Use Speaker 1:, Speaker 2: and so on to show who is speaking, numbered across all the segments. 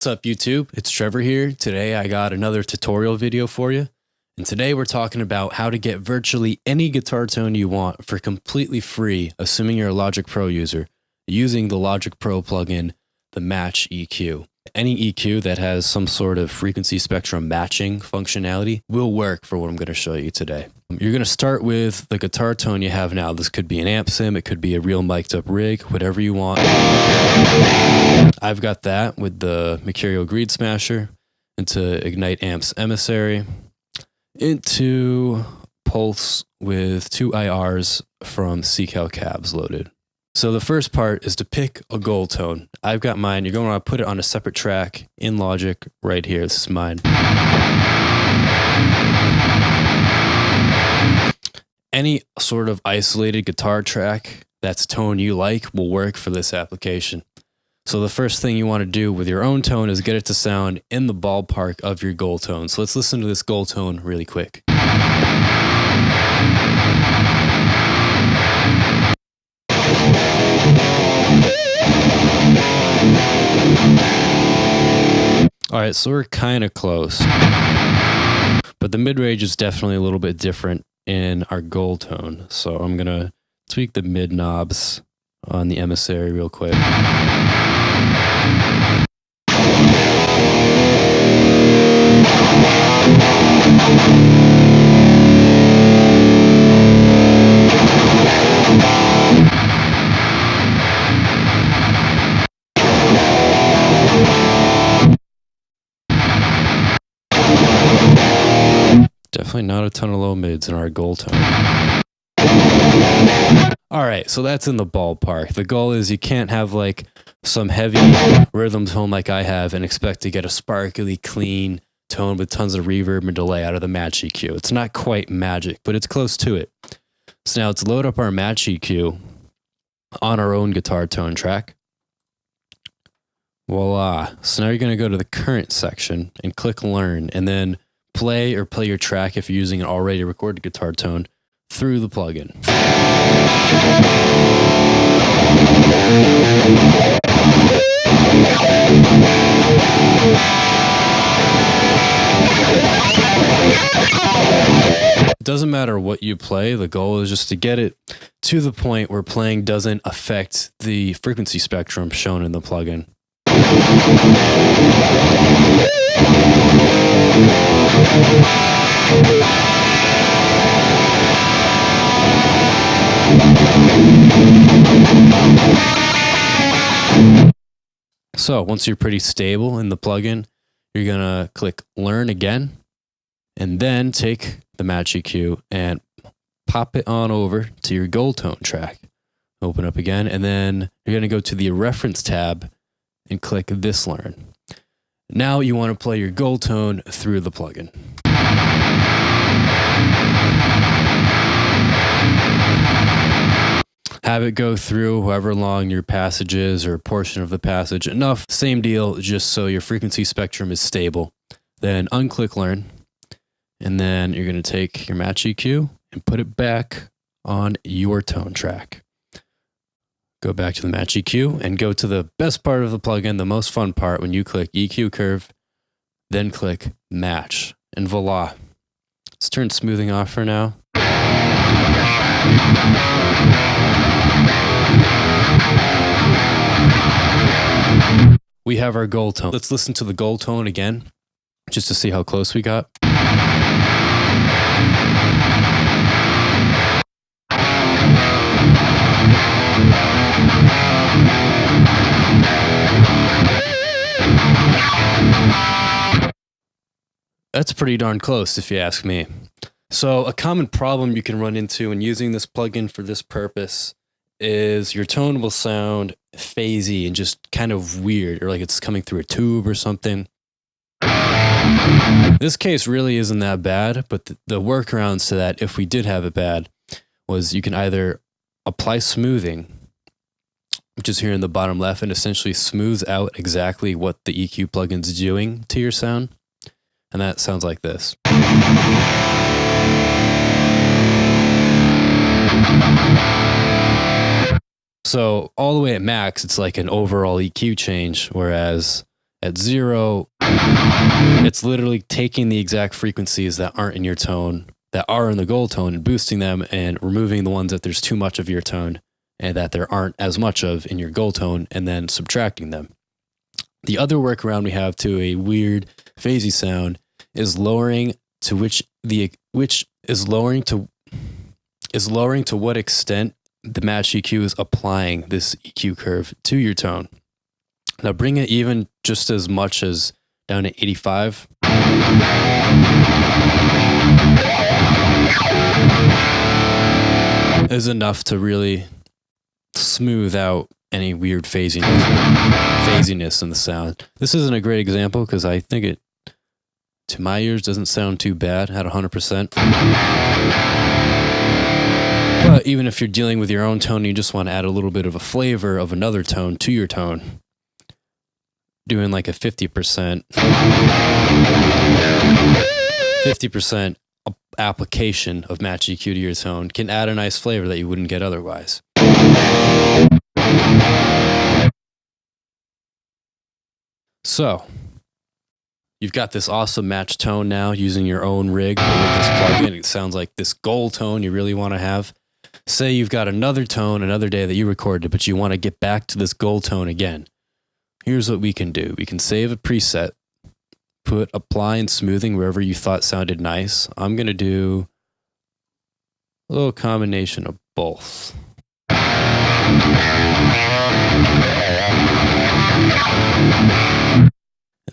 Speaker 1: What's up, YouTube? It's Trevor here. Today I got another tutorial video for you. And today we're talking about how to get virtually any guitar tone you want for completely free, assuming you're a Logic Pro user, using the Logic Pro plugin, the Match EQ. Any EQ that has some sort of frequency spectrum matching functionality will work for what I'm going to show you today. You're going to start with the guitar tone you have now. This could be an amp sim, it could be a real mic'd up rig, whatever you want. I've got that with the Mercurial Greed Smasher into Ignite Amps Emissary, into Pulse with 2 IRs from Seacal Cabs loaded. So the first part is to pick a gold tone. I've got mine. You're going to want to put it on a separate track in Logic right here. This is mine. Any sort of isolated guitar track that's a tone you like will work for this application. So the first thing you want to do with your own tone is get it to sound in the ballpark of your gold tone. So let's listen to this gold tone really quick. All right, so we're kind of close, but the mid-range is definitely a little bit different in our gold tone. So I'm going to tweak the mid knobs on the Emissary real quick. Definitely not a ton of low mids in our gold tone. All right, so that's in the ballpark. The goal is you can't have like some heavy rhythm tone like I have and expect to get a sparkly, clean tone with tons of reverb and delay out of the Match EQ. It's not quite magic, but it's close to it. So now let's load up our Match EQ on our own guitar tone track. Voila. So now you're going to go to the current section and click Learn, and then play your track if you're using an already recorded guitar tone through the plugin. It doesn't matter what you play, the goal is just to get it to the point where playing doesn't affect the frequency spectrum shown in the plugin. So once you're pretty stable in the plugin, you're going to click Learn again, and then take the Match EQ and pop it on over to your gold tone track. Open up again, and then you're going to go to the Reference tab and click this Learn. Now you want to play your gold tone through the plugin. Have it go through however long your passage is or a portion of the passage. Enough, same deal, just so your frequency spectrum is stable. Then unclick Learn, and then you're going to take your Match EQ and put it back on your tone track. Go back to the Match EQ and go to the best part of the plugin, the most fun part, when you click EQ Curve, then click Match, and voila. Let's turn smoothing off for now. We have our gold tone. Let's listen to the gold tone again, just to see how close we got. That's pretty darn close if you ask me. So a common problem you can run into when using this plugin for this purpose is your tone will sound phasey and just kind of weird, or like it's coming through a tube or something. This case really isn't that bad, but the workarounds to that, if we did have it bad, was you can either apply smoothing, which is here in the bottom left, and essentially smooths out exactly what the EQ plugin's doing to your sound. And that sounds like this. So all the way at max, it's like an overall EQ change, whereas At 0, it's literally taking the exact frequencies that aren't in your tone, that are in the gold tone, and boosting them and removing the ones that there's too much of your tone and that there aren't as much of in your gold tone, and then subtracting them. The other workaround we have to a weird phasey sound is lowering to what extent the match EQ is applying this EQ curve to your tone. Now bring it even just as much as down to 85. Is enough to really smooth out any weird phasiness in the sound. This isn't a great example because I think it, to my ears, doesn't sound too bad at 100%. But even if you're dealing with your own tone and you just want to add a little bit of a flavor of another tone to your tone, doing like a 50% application of match EQ to your tone can add a nice flavor that you wouldn't get otherwise. So, you've got this awesome match tone now using your own rig with this plugin. It sounds like this gold tone you really want to have. Say you've got another tone another day that you recorded, but you want to get back to this gold tone again. Here's what we can do. We can save a preset, put apply and smoothing wherever you thought sounded nice. I'm going to do a little combination of both.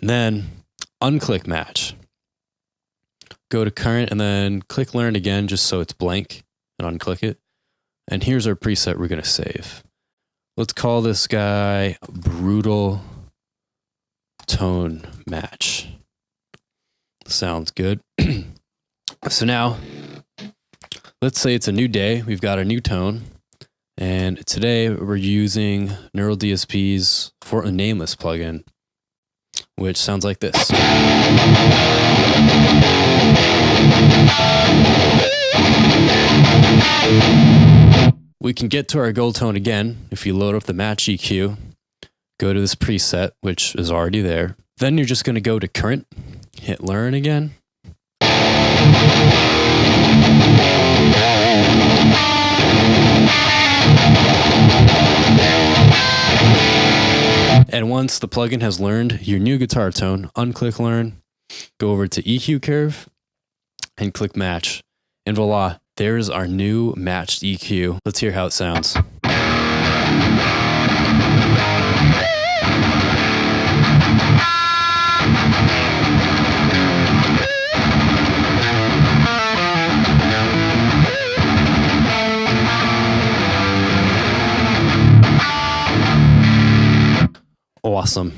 Speaker 1: And then unclick match. Go to current and then click learn again just so it's blank and unclick it. And here's our preset we're going to save. Let's call this guy brutal tone match. Sounds good. So now, let's say it's a new day. We've got a new tone. And today we're using Neural DSP's for a nameless plugin, which sounds like this. We can get to our gold tone again if you load up the match EQ, go to this preset, which is already there. Then you're just going to go to current, hit learn again. And once the plugin has learned your new guitar tone, unclick learn, go over to EQ curve, and click match. And voila, there's our new matched EQ. Let's hear how it sounds. Awesome.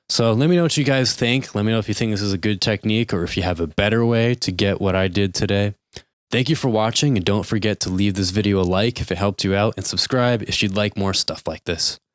Speaker 1: So let me know what you guys think. Let me know if you think this is a good technique or if you have a better way to get what I did today. Thank you for watching, and don't forget to leave this video a like if it helped you out and subscribe if you'd like more stuff like this.